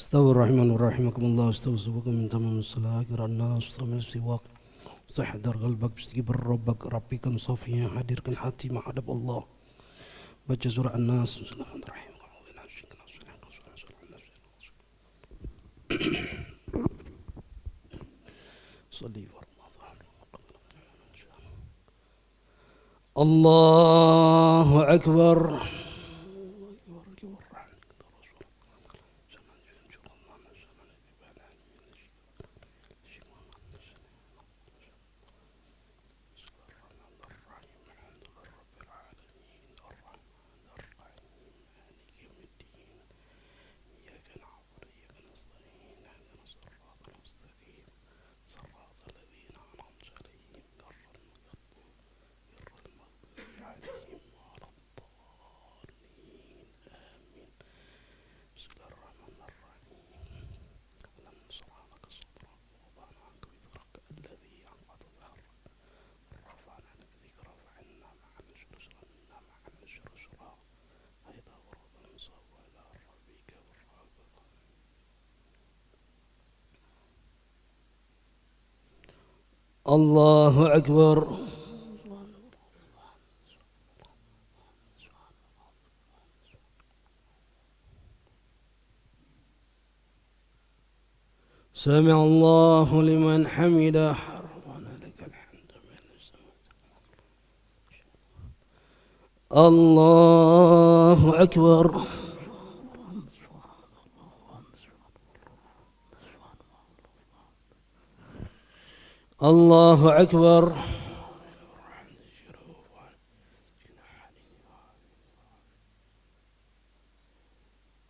استوى الرحمن ورحمكم الله استوى سبكم من تمام الصلاة قرأ الناس وصمي سواك صح در قلبك بستجيب ربك ربي كان صافيا حدير كان حاتي مع حدب الله بجى سورة الناس بسم الله الرحمن الرحيم صلي الله أكبر. الله أكبر. سمع الله لمن حمده ربنا لك الحمد. الله أكبر. الله أكبر.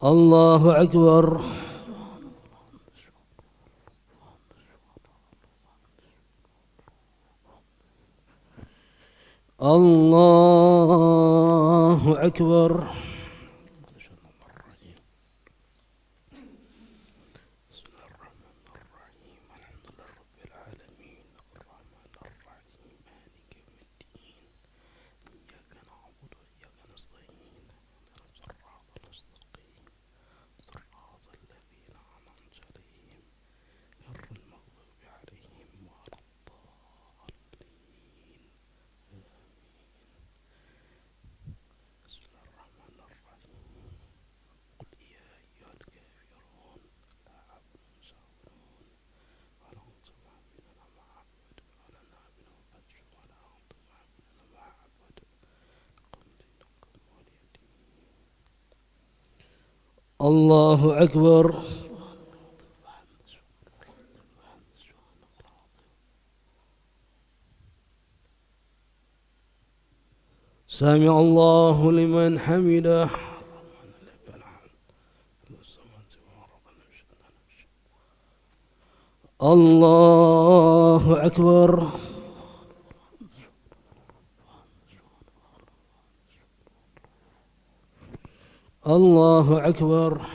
الله أكبر. الله أكبر. الله أكبر. سمع الله لمن حمده. الله أكبر. الله أكبر.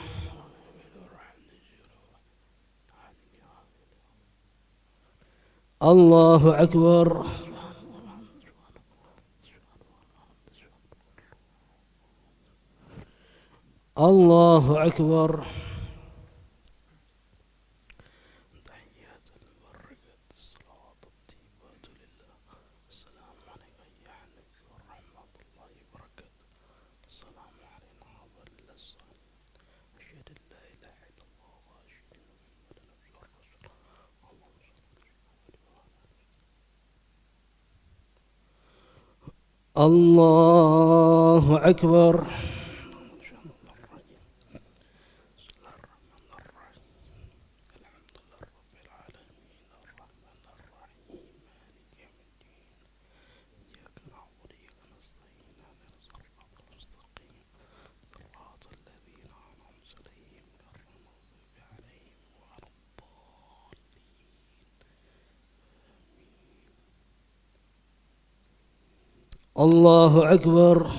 الله أكبر. الله أكبر. الله أكبر. الله أكبر.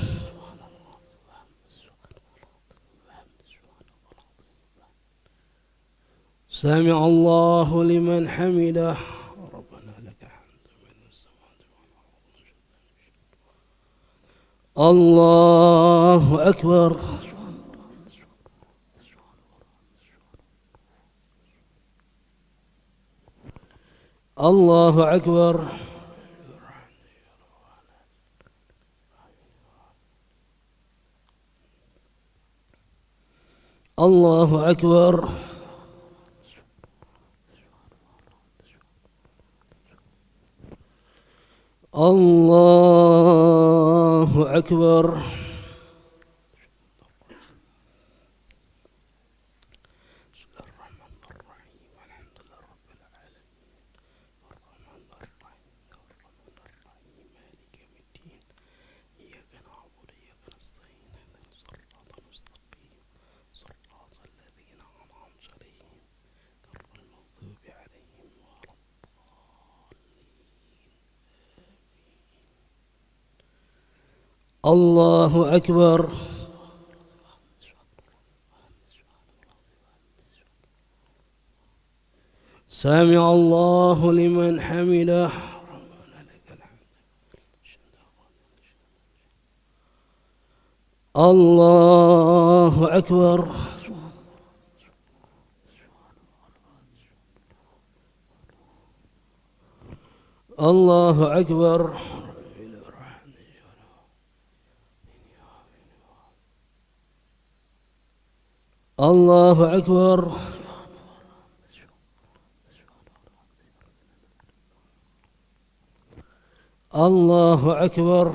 سمع الله لمن حمده ربنا لك الحمد. الله أكبر. الله أكبر. الله أكبر. الله أكبر. الله أكبر. سمع الله لمن حمده. الله أكبر. الله أكبر. الله أكبر. الله أكبر.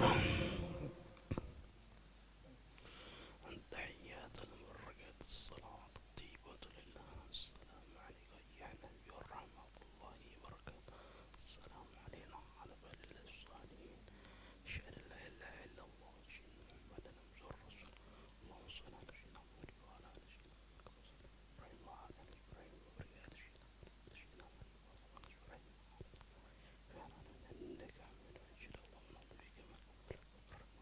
التحيات المباركات الصلوات الطيبات لله. السلام عليك أيها النبي ورحمة الله وبركاته. السلام علينا وعلى عباد الله الصالحين. أشهد أن لا إله إلا الله وأشهد أن محمدا عبده ورسوله. اللهم صل على سيدنا محمد وعلى آل سيدنا إبراهيم وعلى آل إبراهيم وبارك على سيدنا محمد إبراهيم إنك حميد مجيد. اللهم نضيف كما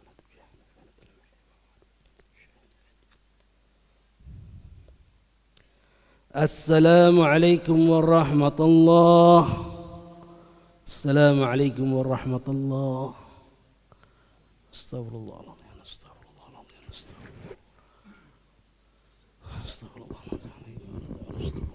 ونتبجحنا فنتلم السلام عليكم ورحمة الله. السلام عليكم ورحمة الله. استغفر الله العظيم. استغفر الله العظيم. استغفر الله العظيم.